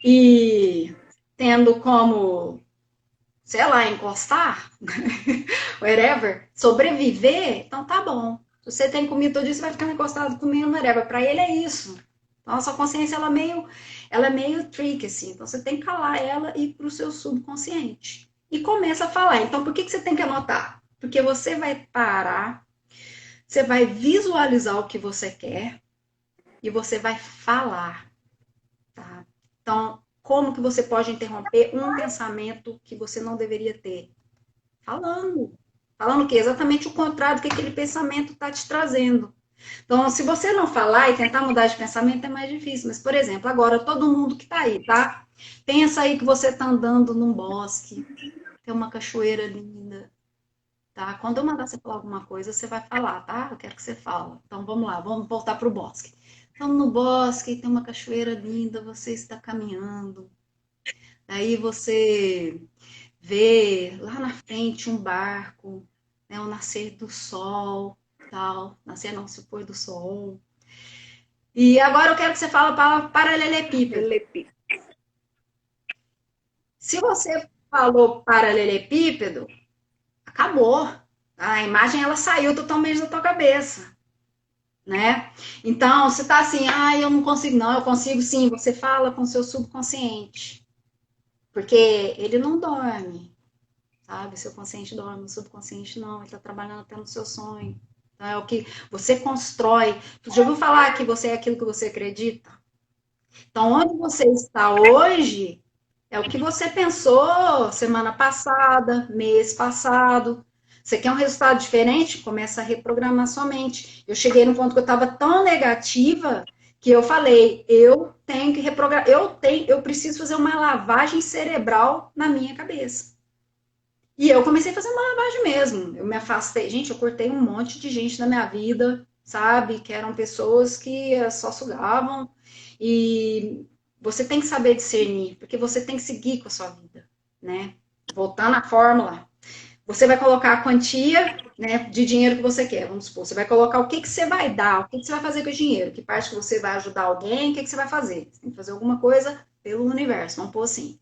e tendo como, sei lá, encostar, whatever, sobreviver, então tá bom. Se você tem comida todo dia, você vai ficar encostado comendo whatever. Para ele é isso. Então, a sua consciência, ela é meio tricky, assim. Então, você tem que calar ela e ir para o seu subconsciente. E começa a falar. Então, por que você tem que anotar? Porque você vai parar, você vai visualizar o que você quer e você vai falar, tá? Então, como que você pode interromper um pensamento que você não deveria ter? Falando. Falando o quê? Exatamente o contrário do que aquele pensamento está te trazendo. Então, se você não falar e tentar mudar de pensamento, é mais difícil. Mas, por exemplo, agora, todo mundo que está aí, tá? Pensa aí que você está andando num bosque, tem uma cachoeira linda, tá? Quando eu mandar você falar alguma coisa, você vai falar, tá? Eu quero que você fale. Então, vamos lá, vamos voltar para o bosque. Estamos no bosque, tem uma cachoeira linda, você está caminhando. Aí você ver lá na frente um barco, né, o nascer do sol, tal, nascer não, se pôr do sol. E agora eu quero que você fale para paralelepípedo. Se você falou paralelepípedo, acabou. A imagem ela saiu totalmente da tua cabeça, né? Então, você tá assim, eu não consigo não, eu consigo sim. Você fala com o seu subconsciente, porque ele não dorme, sabe? Seu consciente dorme, o subconsciente não, ele tá trabalhando até no seu sonho. Então, é o que você constrói. Você já ouviu falar que você é aquilo que você acredita? Então, onde você está hoje é o que você pensou semana passada, mês passado. Você quer um resultado diferente? Começa a reprogramar sua mente. Eu cheguei no ponto que eu estava tão negativa que eu falei, eu tenho que reprogramar, eu preciso fazer uma lavagem cerebral na minha cabeça. E eu comecei a fazer uma lavagem mesmo. Eu me afastei, gente, eu cortei um monte de gente na minha vida, sabe? Que eram pessoas que só sugavam. E você tem que saber discernir, porque você tem que seguir com a sua vida, né? Voltando à fórmula, você vai colocar a quantia, né, de dinheiro que você quer, vamos supor. Você vai colocar o que, que você vai dar, o que, que você vai fazer com o dinheiro, que parte que você vai ajudar alguém, o que, que você vai fazer. Você tem que fazer alguma coisa pelo universo, vamos pôr assim.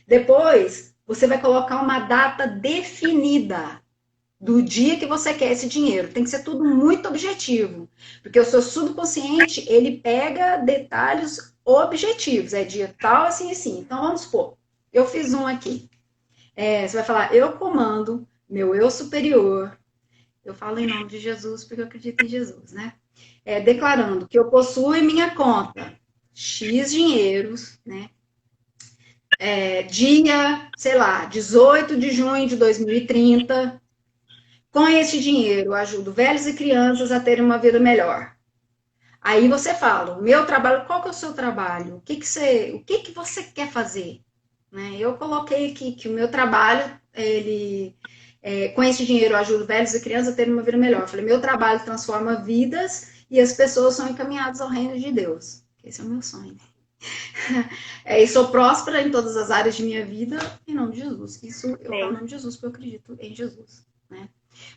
Depois, você vai colocar uma data definida do dia que você quer esse dinheiro. Tem que ser tudo muito objetivo, porque o seu subconsciente, ele pega detalhes objetivos. É dia tal, assim, assim. Então, vamos supor, eu fiz um aqui. Você vai falar, eu comando meu eu superior. Eu falo em nome de Jesus, porque eu acredito em Jesus, né? Declarando que eu possuo em minha conta X dinheiros, né? Dia, sei lá, 18 de junho de 2030. Com esse dinheiro, eu ajudo velhos e crianças a terem uma vida melhor. Aí você fala, o meu trabalho, qual que é o seu trabalho? O que você quer fazer? Né? Eu coloquei aqui que o meu trabalho, com esse dinheiro eu ajudo velhos e crianças a terem uma vida melhor. Eu falei, meu trabalho transforma vidas e as pessoas são encaminhadas ao reino de Deus. Esse é o meu sonho. E sou próspera em todas as áreas de minha vida, em nome de Jesus. Isso eu falo em nome de Jesus, porque eu acredito em Jesus. Né?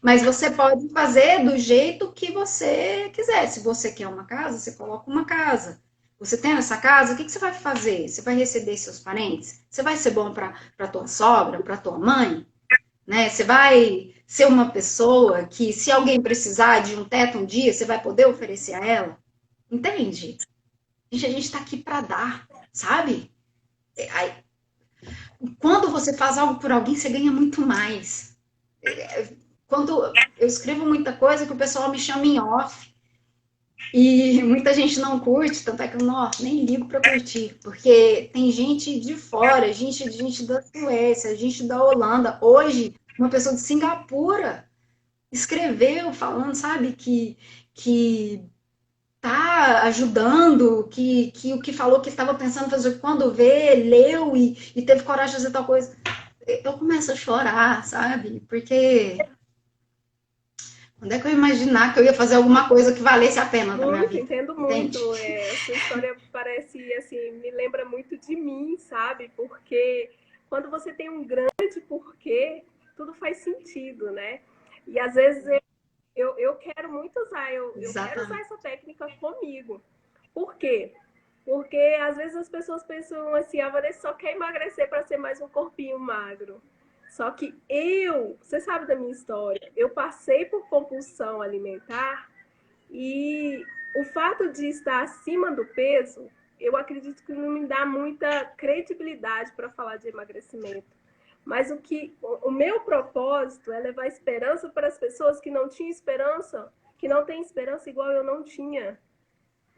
Mas você pode fazer do jeito que você quiser. Se você quer uma casa, você coloca uma casa. Você tem essa casa, o que você vai fazer? Você vai receber seus parentes? Você vai ser bom para tua sogra, para tua mãe? Né? Você vai ser uma pessoa que, se alguém precisar de um teto um dia, você vai poder oferecer a ela? Entende? A gente está aqui para dar, sabe? Quando você faz algo por alguém, você ganha muito mais. Quando eu escrevo muita coisa que o pessoal me chama em off e muita gente não curte, tanto é que eu não, nem ligo para curtir, porque tem gente de fora, gente da Suécia, gente da Holanda. Hoje, uma pessoa de Singapura escreveu falando, sabe, que tá ajudando, que o que falou que estava pensando fazer, quando vê, leu e teve coragem de fazer tal coisa. Eu começo a chorar, sabe? Porque quando é que eu ia imaginar que eu ia fazer alguma coisa que valesse a pena na minha vida? Entendo Entende? muito. Sua história parece, assim, me lembra muito de mim, sabe? Porque quando você tem um grande porquê, tudo faz sentido, né? E às vezes eu quero muito usar, eu quero usar Exatamente. essa técnica comigo. Por quê? Porque às vezes as pessoas pensam assim, a Vanessa só quer emagrecer para ser mais um corpinho magro. Só que você sabe da minha história, eu passei por compulsão alimentar e o fato de estar acima do peso, eu acredito que não me dá muita credibilidade para falar de emagrecimento. Mas o meu propósito é levar esperança para as pessoas que não tinham esperança, que não têm esperança igual eu não tinha.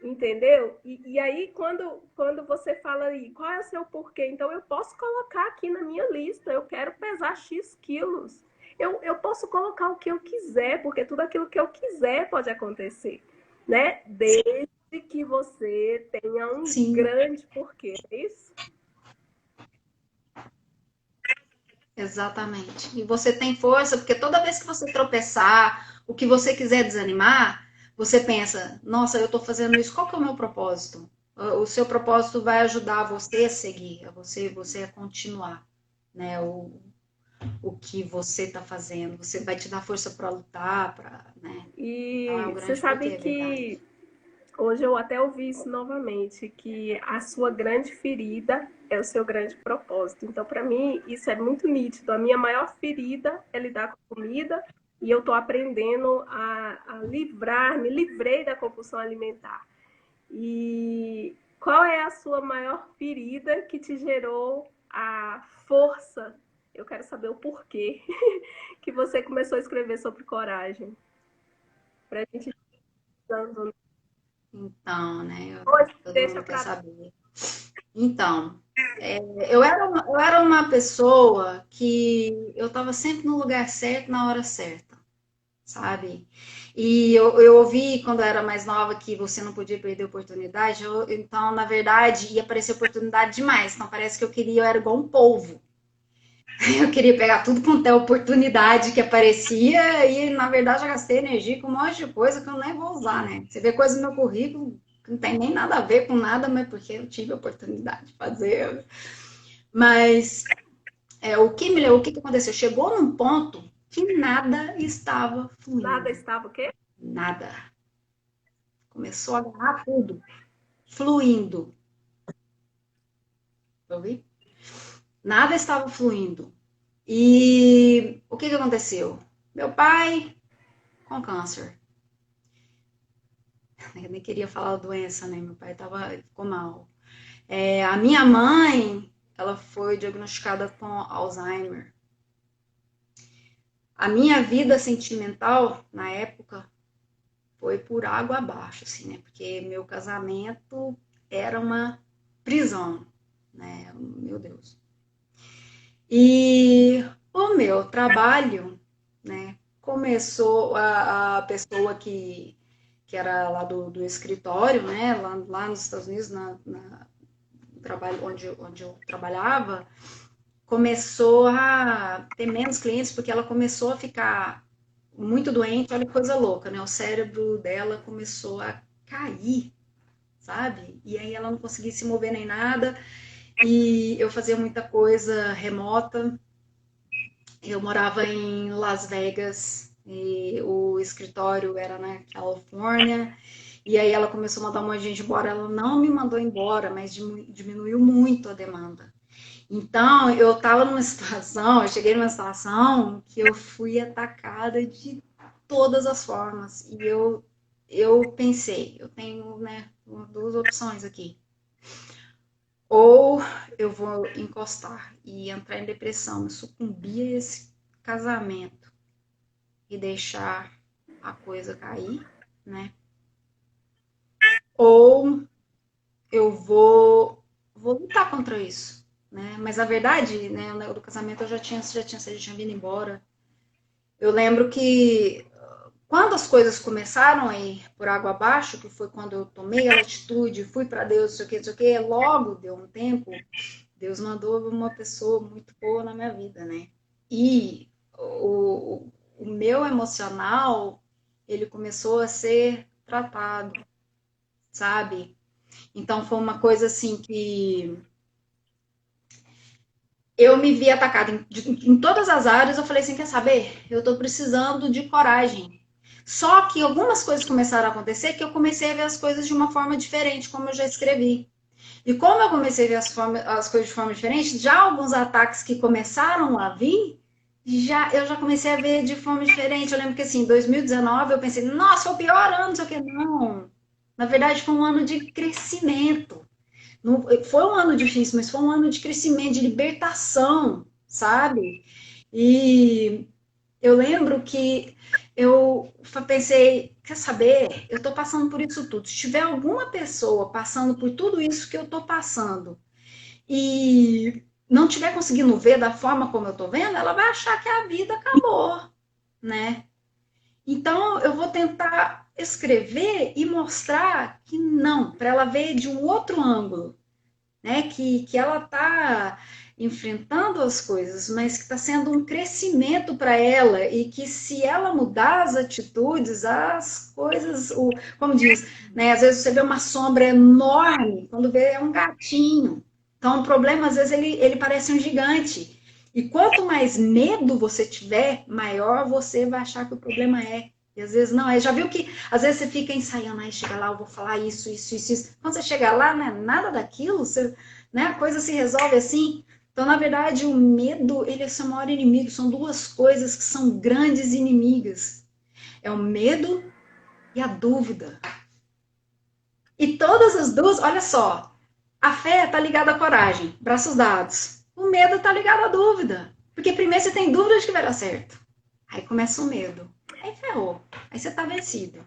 Entendeu? E aí, quando você fala aí, qual é o seu porquê? Então, eu posso colocar aqui na minha lista, eu quero pesar X quilos. Eu posso colocar o que eu quiser, porque tudo aquilo que eu quiser pode acontecer, né? Desde que você tenha um Sim, grande porquê, é isso? exatamente. E você tem força, porque toda vez que você tropeçar, o que você quiser desanimar, você pensa, nossa, eu estou fazendo isso, qual que é o meu propósito? O seu propósito vai ajudar você a seguir, você a continuar, né? o que você está fazendo. Você vai te dar força para lutar, para, né? Então é E um você grande porquê, sabe é verdade. que hoje eu até ouvi isso novamente, que a sua grande ferida é o seu grande propósito. Então, para mim, isso é muito nítido. A minha maior ferida é lidar com comida e eu estou aprendendo a livrar, me livrei da compulsão alimentar. E qual é a sua maior ferida que te gerou a força? Eu quero saber o porquê que você começou a escrever sobre coragem. Para a gente ir dando. Então, né? Hoje, Todo deixa mundo quer para. saber. Então, eu era uma pessoa que eu estava sempre no lugar certo, na hora certa, sabe? E eu ouvi quando eu era mais nova que você não podia perder oportunidade, então, na verdade, ia aparecer oportunidade demais. Então, parece que eu era igual um polvo. Eu queria pegar tudo quanto é oportunidade que aparecia e, na verdade, eu gastei energia com um monte de coisa que eu nem vou usar, né? Você vê coisa no meu currículo que não tem nem nada a ver com nada, mas porque eu tive a oportunidade de fazer. Mas o que aconteceu? Chegou num ponto que nada estava Nada fluindo. estava o quê? Nada. Começou a agarrar tudo. Fluindo. Ouvi? Nada estava fluindo. E o que aconteceu? Meu pai com câncer. Eu nem queria falar doença, né? Meu pai ficou mal. A minha mãe, ela foi diagnosticada com Alzheimer. A minha vida sentimental, na época, foi por água abaixo, assim, né? Porque meu casamento era uma prisão, né? Meu Deus. E o meu trabalho, né? Começou a pessoa que era lá do escritório, né? Lá nos Estados Unidos, no trabalho onde eu trabalhava, começou a ter menos clientes porque ela começou a ficar muito doente. Olha que coisa louca, né? O cérebro dela começou a cair, sabe? E aí ela não conseguia se mover nem nada. E eu fazia muita coisa remota. Eu morava em Las Vegas e o escritório era na Califórnia. E aí ela começou a mandar um monte de gente embora. Ela não me mandou embora, mas diminuiu muito a demanda. Então, eu estava numa situação, eu cheguei numa situação que eu fui atacada de todas as formas. E eu pensei, eu tenho, né, duas opções aqui. Ou eu vou encostar e entrar em depressão, sucumbir a esse casamento e deixar a coisa cair, né? Ou eu vou lutar contra isso, né? Mas a verdade, né, o negócio do casamento eu já tinha vindo embora. Eu lembro que quando as coisas começaram a ir por água abaixo, que foi quando eu tomei a atitude, fui para Deus, não sei o que, logo deu um tempo, Deus mandou uma pessoa muito boa na minha vida, né? E o meu emocional, ele começou a ser tratado, sabe? Então foi uma coisa assim que eu me vi atacada em todas as áreas. Eu falei assim: quer saber? Eu tô precisando de coragem. Só que algumas coisas começaram a acontecer que eu comecei a ver as coisas de uma forma diferente, como eu já escrevi. E como eu comecei a ver as coisas de forma diferente, já alguns ataques que começaram a vir, eu já comecei a ver de forma diferente. Eu lembro que assim, em 2019 eu pensei, nossa, foi o pior ano, não sei o que. Não. Na verdade, foi um ano de crescimento. Não, foi um ano difícil, mas foi um ano de crescimento, de libertação, sabe? E eu lembro que eu pensei, quer saber? Eu estou passando por isso tudo. Se tiver alguma pessoa passando por tudo isso que eu estou passando e não estiver conseguindo ver da forma como eu estou vendo, ela vai achar que a vida acabou, né? Então eu vou tentar escrever e mostrar que não, para ela ver de um outro ângulo, né? Que ela está enfrentando as coisas, mas que está sendo um crescimento para ela e que se ela mudar as atitudes, as coisas, como diz, né? Às vezes você vê uma sombra enorme, quando vê é um gatinho. Então o problema às vezes ele parece um gigante. E quanto mais medo você tiver, maior você vai achar que o problema é. E às vezes não é. Já viu que às vezes você fica ensaiando, aí chega lá, eu vou falar isso, isso, isso, isso. Quando você chega lá, não é nada daquilo, você, né, a coisa se resolve assim. Então, na verdade, o medo, ele é seu maior inimigo. São duas coisas que são grandes inimigas. É o medo e a dúvida. E todas as duas, olha só, a fé está ligada à coragem, braços dados. O medo está ligado à dúvida. Porque primeiro você tem dúvida de que vai dar certo. Aí começa o medo. Aí ferrou. Aí você está vencido.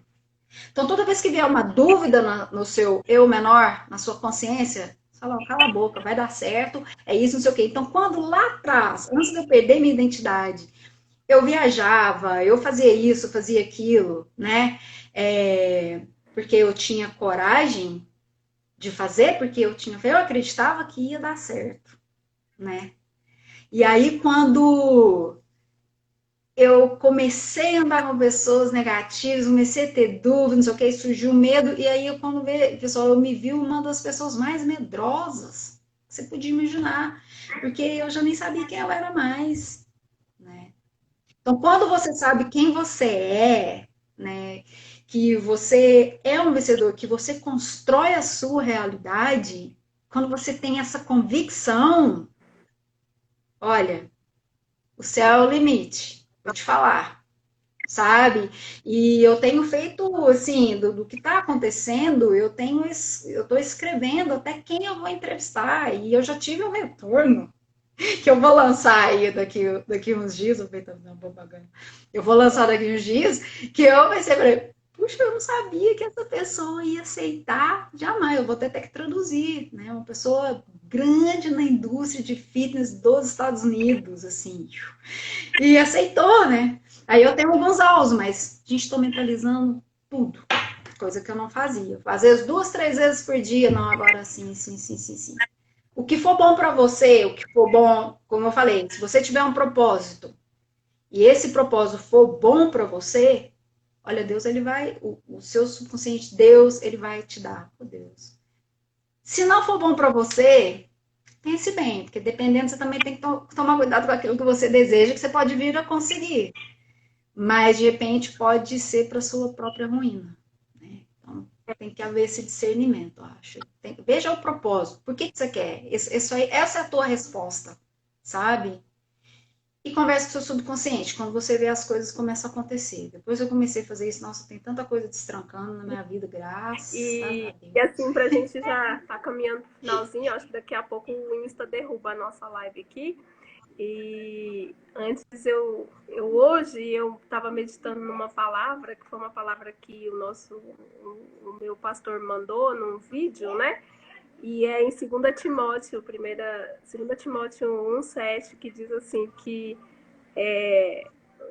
Então, toda vez que vier uma dúvida no seu eu menor, na sua consciência, você fala, cala a boca, vai dar certo, é isso, não sei o quê. Então, quando lá atrás, antes de eu perder minha identidade, eu viajava, eu fazia isso, fazia aquilo, né? Porque eu tinha coragem de fazer, porque eu acreditava que ia dar certo, né? E aí, quando eu comecei a andar com pessoas negativas, comecei a ter dúvidas, não sei o que, surgiu medo, e aí, quando pessoal, eu me vi uma das pessoas mais medrosas que você podia imaginar, porque eu já nem sabia quem eu era mais, né? Então, quando você sabe quem você é, né, que você é um vencedor, que você constrói a sua realidade, quando você tem essa convicção, olha, o céu é o limite, vou te falar, sabe? E eu tenho feito, assim, do que está acontecendo, eu estou escrevendo até quem eu vou entrevistar, e eu já tive um retorno que eu vou lançar aí daqui uns dias, eu não propaganda. Eu vou lançar daqui uns dias, que eu pensei, falei, puxa, eu não sabia que essa pessoa ia aceitar, jamais, eu vou ter até que traduzir, né? Uma pessoa grande na indústria de fitness dos Estados Unidos, assim, e aceitou, né? Aí eu tenho alguns alvos, mas a gente está mentalizando tudo, coisa que eu não fazia. Às vezes 2, 3 vezes por dia, não, agora sim, sim, sim, sim, sim. O que for bom para você, o que for bom, como eu falei, se você tiver um propósito e esse propósito for bom para você, olha, Deus, ele vai, o seu subconsciente, Deus, ele vai te dar, oh Deus. Se não for bom para você, pense bem, porque dependendo, você também tem que tomar cuidado com aquilo que você deseja, que você pode vir a conseguir. Mas, de repente, pode ser para sua própria ruína. Né? Então, tem que haver esse discernimento, eu acho. Veja o propósito. Por que você quer? Essa é a tua resposta, sabe? E converse com o seu subconsciente. Quando você vê as coisas começam a acontecer. Depois eu comecei a fazer isso. Nossa, tem tanta coisa destrancando na minha vida, graças a E Deus. assim, pra gente já tá caminhando pro finalzinho, acho que daqui a pouco o Insta derruba a nossa live aqui. E antes hoje eu estava meditando numa palavra, que foi uma palavra que o meu pastor mandou num vídeo, né? E é em 2 Timóteo, 2 Timóteo 1,7, que diz assim que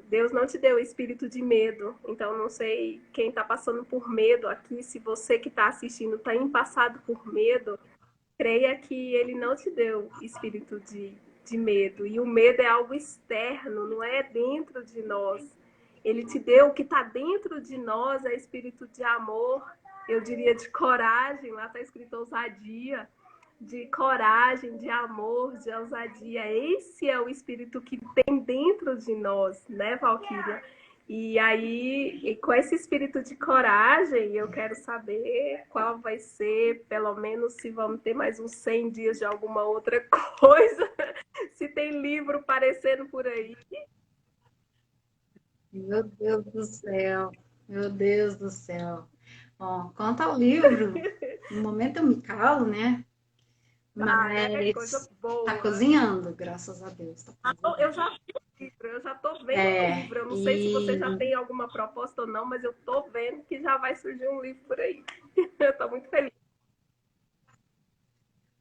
Deus não te deu espírito de medo. Então, não sei quem está passando por medo aqui, se você que está assistindo está passado por medo, creia que ele não te deu espírito de medo. E o medo é algo externo, não é dentro de nós. Ele te deu o que está dentro de nós, é espírito de amor, eu diria de coragem, lá está escrito ousadia, de coragem, de amor, de ousadia. Esse é o espírito que tem dentro de nós, né, Valquíria? E aí, com esse espírito de coragem, eu quero saber qual vai ser, pelo menos se vamos ter mais uns 100 dias de alguma outra coisa, se tem livro aparecendo por aí. Meu Deus do céu. Meu Deus do céu. Bom, quanto ao livro, no momento eu me calo, né? Ah, é coisa Mas tá boa. cozinhando, graças a Deus. Tá Eu cozinhando. já vi o livro, eu já tô vendo o livro. Eu não sei se você já tem alguma proposta ou não, mas eu tô vendo que já vai surgir um livro por aí. Eu tô muito feliz.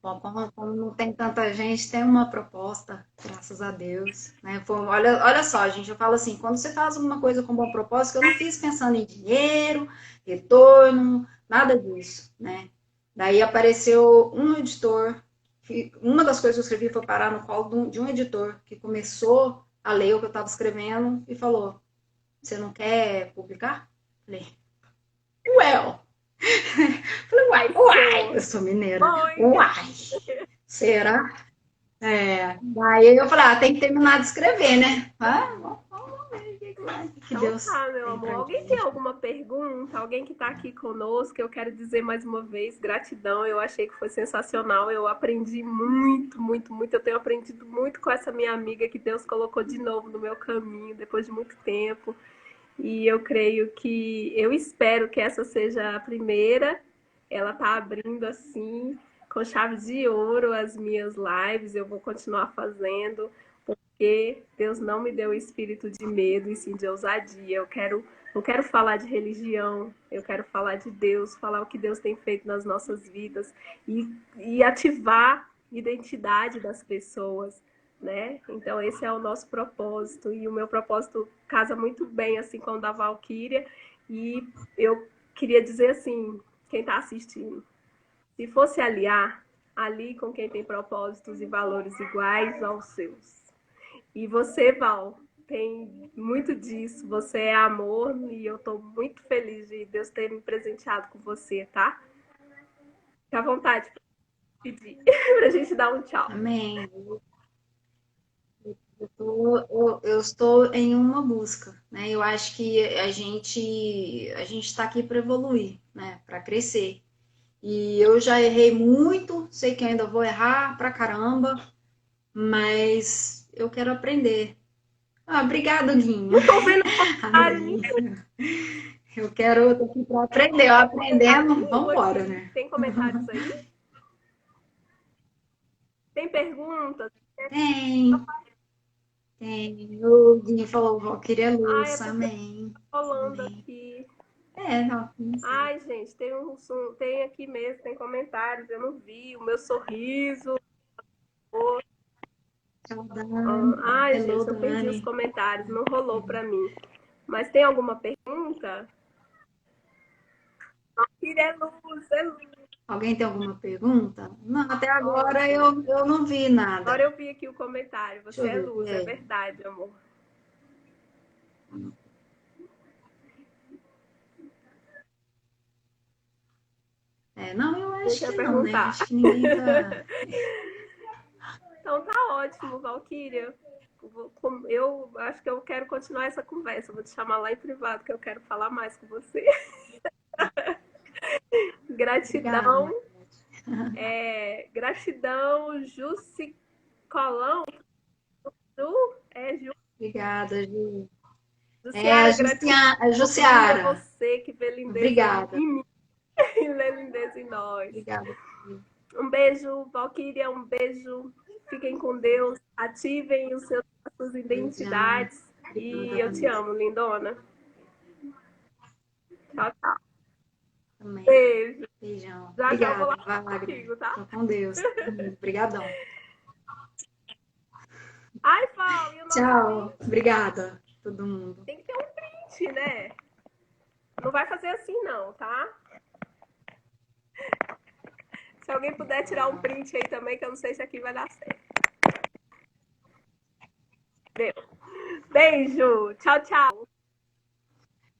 Bom, como não tem tanta gente, tem uma proposta, graças a Deus. Né? Olha só, gente, eu falo assim, quando você faz alguma coisa com bom propósito, eu não fiz pensando em dinheiro, retorno, nada disso, né? Daí apareceu um editor, uma das coisas que eu escrevi foi parar no colo de um editor que começou a ler o que eu estava escrevendo e falou, você não quer publicar? Falei, well, falei, uai, eu sou mineira, uai, será? Daí eu falei, tem que terminar de escrever, né? Vamos ver o que Então Deus tá, meu tem amor. pra Alguém tem gente. alguma pergunta? Alguém que está aqui conosco? Eu quero dizer mais uma vez gratidão. Eu achei que foi sensacional. Eu aprendi muito, muito, muito. Eu tenho aprendido muito com essa minha amiga que Deus colocou de novo no meu caminho depois de muito tempo. E eu creio que, eu espero que essa seja a primeira. Ela tá abrindo assim, com chave de ouro, as minhas lives. Eu vou continuar fazendo, porque Deus não me deu o espírito de medo e sim de ousadia. Não quero falar de religião, eu quero falar de Deus, falar o que Deus tem feito nas nossas vidas e ativar a identidade das pessoas, né? Então esse é o nosso propósito e o meu propósito casa muito bem assim com o da Valquíria e eu queria dizer assim, quem está assistindo, se fosse aliar, ali com quem tem propósitos e valores iguais aos seus. E você, Val, tem muito disso. Você é amor e eu estou muito feliz de Deus ter me presenteado com você, tá? Fica à vontade para pedir, para a gente dar um tchau. Amém. Eu estou em uma busca, né? Eu acho que a gente está aqui para evoluir, né? Para crescer. E eu já errei muito, sei que ainda vou errar pra caramba, mas eu quero aprender. Obrigada, Guinho. Não estou vendo comentário Amém. Eu tô aqui para aprender. Eu aprendendo, vamos embora, aqui. né? Tem comentários aí? Tem perguntas? Tem, tem. O Guinho falou, vó, queria Ai, a luz. pessoa Amém. tá falando Amém. aqui. Não sei. Ai, gente, tem aqui mesmo, tem comentários, eu não vi. O meu sorriso. Tchau, Dani. Ai, Hello, gente, eu perdi os Dani. comentários, não rolou para mim. Mas tem alguma pergunta? É luz, é luz. Alguém tem alguma pergunta? Não, até agora Ótimo. eu não vi Agora nada. eu vi aqui o comentário. Deixa Você eu é ver. luz, é verdade, amor. Não, eu acho Deixa que eu não, né? perguntar. Acho que ninguém tá. Então tá ótimo, Valquíria. Eu acho que eu quero continuar essa conversa. Vou te chamar lá em privado, que eu quero falar mais com você. Obrigada, Gratidão. Marcos. Gratidão, Jussi Colão. Ju, Obrigada, Ju. A Jussiara, gratidão A por mim, é Jussiara. você que vê lindeza em Obrigada. mim e vê lindeza em nós. Obrigada. Um beijo, Valquíria, um beijo. Fiquem com Deus, ativem as suas Beijão. identidades. E Obrigada eu te também. amo, lindona. Tchau, tchau. Também. Beijo. Beijão. Já já eu vou lá Obrigada. Vai lá, contigo, Guilherme. tá? Tô com Deus. Obrigadão. Ai, Val, e o nosso Tchau. print? Obrigada, todo mundo. Tem que ter um print, né? Não vai fazer assim, não, tá? Se alguém puder tirar um print aí também, que eu não sei se aqui vai dar certo. Deu. Beijo. Tchau, tchau.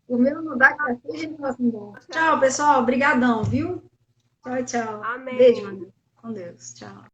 O meu não dá, que tá cheio de negócio embaixo. Tchau, pessoal. Obrigadão, viu? Tchau, tchau. Amém. Beijo, mano. Com Deus. Tchau.